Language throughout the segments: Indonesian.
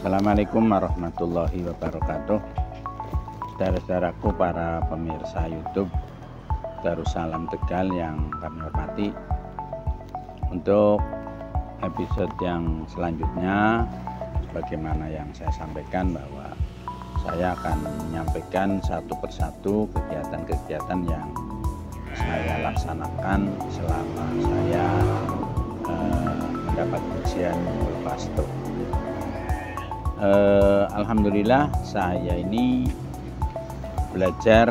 Assalamualaikum warahmatullahi wabarakatuh. Saudara-saudaraku para pemirsa YouTube Darussalam Tegal yang kami hormati, untuk episode yang selanjutnya, sebagaimana yang saya sampaikan bahwa saya akan menyampaikan satu persatu kegiatan-kegiatan yang saya laksanakan selama saya mendapat ujian Mulfastur. Alhamdulillah saya ini belajar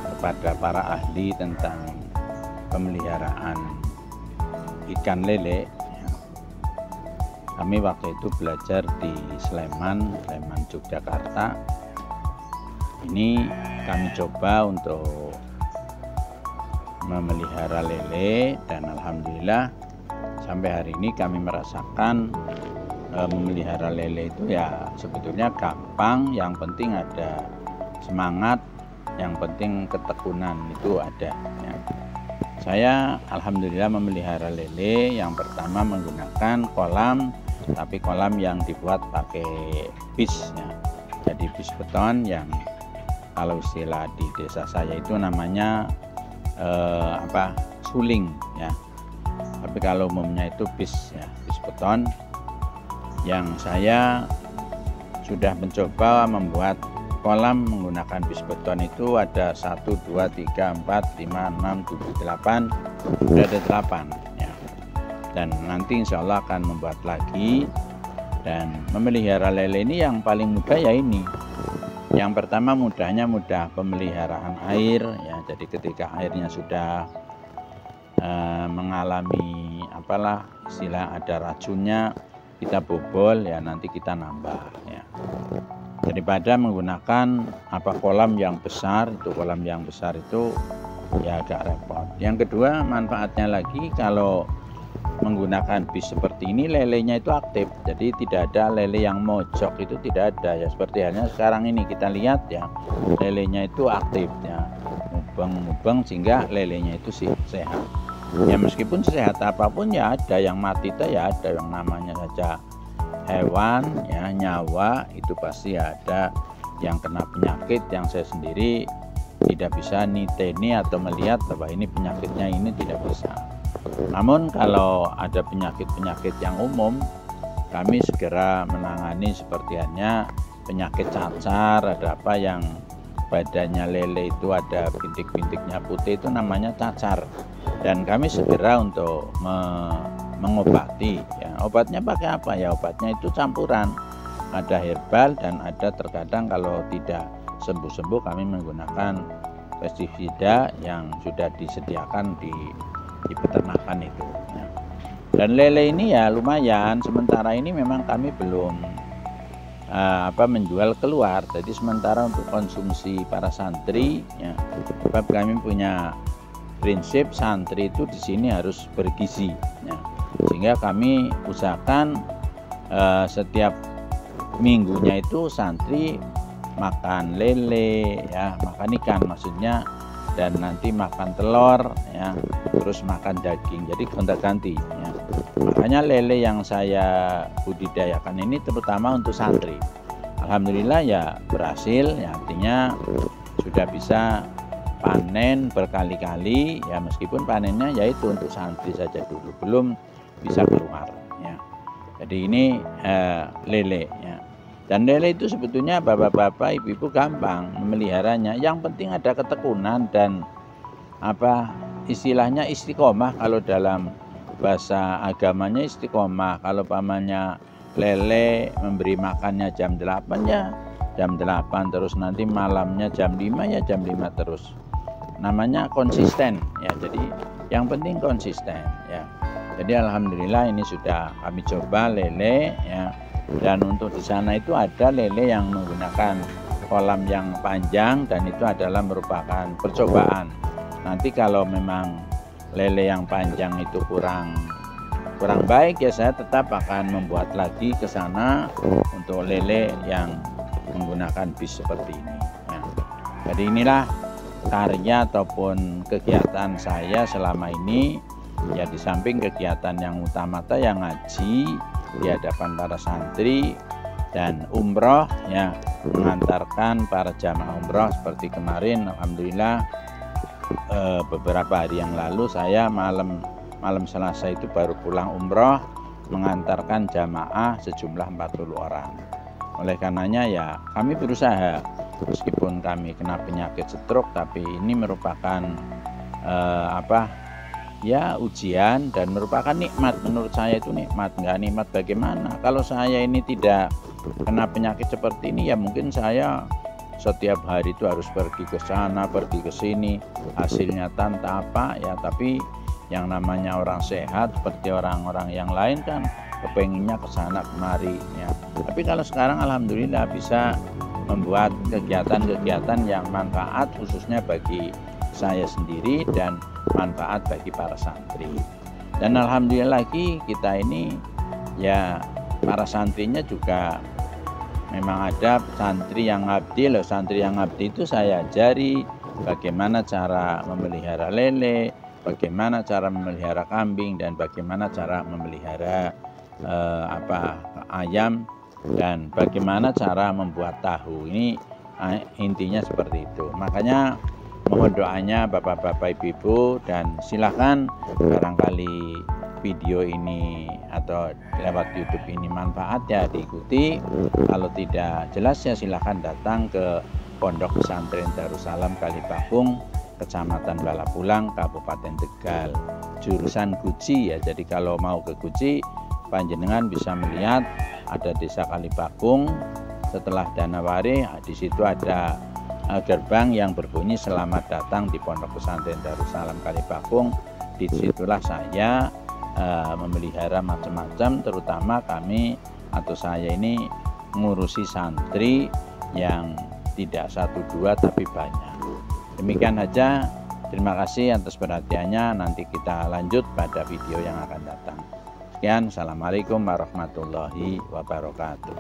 kepada para ahli tentang pemeliharaan ikan lele. Kami waktu itu belajar di Sleman, Yogyakarta. Ini kami coba untuk memelihara lele dan alhamdulillah sampai hari ini kami merasakan memelihara lele itu ya sebetulnya gampang, yang penting ada semangat, yang penting ketekunan itu ada ya. Saya alhamdulillah memelihara lele yang pertama menggunakan kolam, tapi kolam yang dibuat pakai bis ya. Jadi bis beton yang kalau istilah di desa saya itu namanya suling ya. Tapi kalau umumnya itu bis ya, bis beton. Yang saya sudah mencoba membuat kolam menggunakan bis beton itu ada 1, 2, 3, 4, 5, 6, 7, 8, sudah ada 8 ya. Dan nanti insya Allah akan membuat lagi. Dan memelihara lele ini yang paling mudah ya ini. Yang pertama mudah pemeliharaan air ya. Jadi ketika airnya sudah mengalami istilah ada racunnya, kita bobol ya, nanti kita nambah ya, daripada menggunakan kolam yang besar. Kolam yang besar itu ya agak repot. Yang kedua manfaatnya lagi, kalau menggunakan bis seperti ini lelenya itu aktif, jadi tidak ada lele yang mojok, itu tidak ada ya. Seperti halnya sekarang ini kita lihat ya, lelenya itu aktif ya, mubeng sehingga lelenya itu sehat ya. Meskipun sehat apapun ya ada yang mati, ya ada yang namanya saja hewan ya, nyawa itu pasti ada yang kena penyakit yang saya sendiri tidak bisa niteni atau melihat bahwa ini penyakitnya, ini tidak bisa. Namun kalau ada penyakit-penyakit yang umum, kami segera menangani, seperti halnya penyakit cacar, ada apa yang badannya lele itu ada bintik-bintiknya putih, itu namanya cacar. Dan kami segera untuk mengobati ya. Obatnya pakai apa ya? Obatnya itu campuran, ada herbal dan ada terkadang kalau tidak sembuh-sembuh kami menggunakan pestisida yang sudah disediakan di peternakan itu ya. Dan lele ini ya lumayan, sementara ini memang kami belum menjual keluar. Jadi sementara untuk konsumsi para santri ya, sebab kami punya prinsip santri itu di sini harus bergizi ya. Sehingga kami usahakan setiap minggunya itu santri makan lele ya, makan ikan maksudnya, dan nanti makan telur ya, terus makan daging, jadi gonta-ganti ya. Makanya lele yang saya budidayakan ini terutama untuk santri, alhamdulillah ya berhasil ya, artinya sudah bisa panen berkali-kali ya, meskipun panennya yaitu untuk santri saja dulu, belum bisa keluar ya. Jadi ini lele ya. Dan lele itu sebetulnya bapak-bapak, ibu-ibu gampang memeliharanya. Yang penting ada ketekunan dan istilahnya istiqomah. Kalau dalam bahasa agamanya istiqomah. Kalau pamannya lele memberi makannya jam 8 ya jam 8, terus nanti malamnya jam 5 ya jam 5 terus. Namanya konsisten ya. Jadi yang penting konsisten ya. Jadi alhamdulillah ini sudah kami coba lele ya. Dan untuk di sana itu ada lele yang menggunakan kolam yang panjang, dan itu adalah merupakan percobaan. Nanti kalau memang lele yang panjang itu kurang baik ya, saya tetap akan membuat lagi ke sana untuk lele yang menggunakan bis seperti ini ya. Jadi inilah karya ataupun kegiatan saya selama ini ya, di samping kegiatan yang utama yang ngaji di hadapan para santri, dan umroh ya, mengantarkan para jamaah umroh seperti kemarin. Alhamdulillah beberapa hari yang lalu saya malam Selasa itu baru pulang umroh mengantarkan jamaah sejumlah 40 orang. Oleh karenanya ya kami berusaha, meskipun kami kena penyakit stroke, tapi ini merupakan ya ujian dan merupakan nikmat. Menurut saya itu nikmat. Nggak nikmat bagaimana? Kalau saya ini tidak kena penyakit seperti ini, ya mungkin saya setiap hari itu harus pergi ke sana, pergi ke sini, hasilnya tanpa apa ya. Tapi yang namanya orang sehat seperti orang-orang yang lain kan kepenginnya ke sana kemari ya. Tapi kalau sekarang alhamdulillah bisa membuat kegiatan-kegiatan yang manfaat khususnya bagi saya sendiri dan manfaat bagi para santri. Dan alhamdulillah lagi kita ini ya, para santrinya juga memang ada santri yang abdi loh. Santri yang abdi itu saya ajari bagaimana cara memelihara lele, bagaimana cara memelihara kambing, dan bagaimana cara memelihara ayam, dan bagaimana cara membuat tahu. Ini intinya seperti itu. Makanya mohon doanya bapak-bapak, ibu-ibu, dan silakan barangkali video ini atau lewat YouTube ini manfaat ya diikuti. Kalau tidak jelas ya silahkan datang ke Pondok Pesantren Darussalam Kalipakung, Kecamatan Balapulang, Kabupaten Tegal, jurusan Guci ya. Jadi kalau mau ke Guci, panjenengan bisa melihat ada Desa Kalipakung. Setelah Danawari, di situ ada gerbang yang berbunyi selamat datang di Pondok Pesantren Darussalam Kalipakung. Disitulah saya memelihara macam-macam, terutama kami atau saya ini mengurusi santri yang tidak 1-2 tapi banyak. Demikian saja, terima kasih atas perhatiannya. Nanti kita lanjut pada video yang akan datang. Sekian, assalamualaikum warahmatullahi wabarakatuh.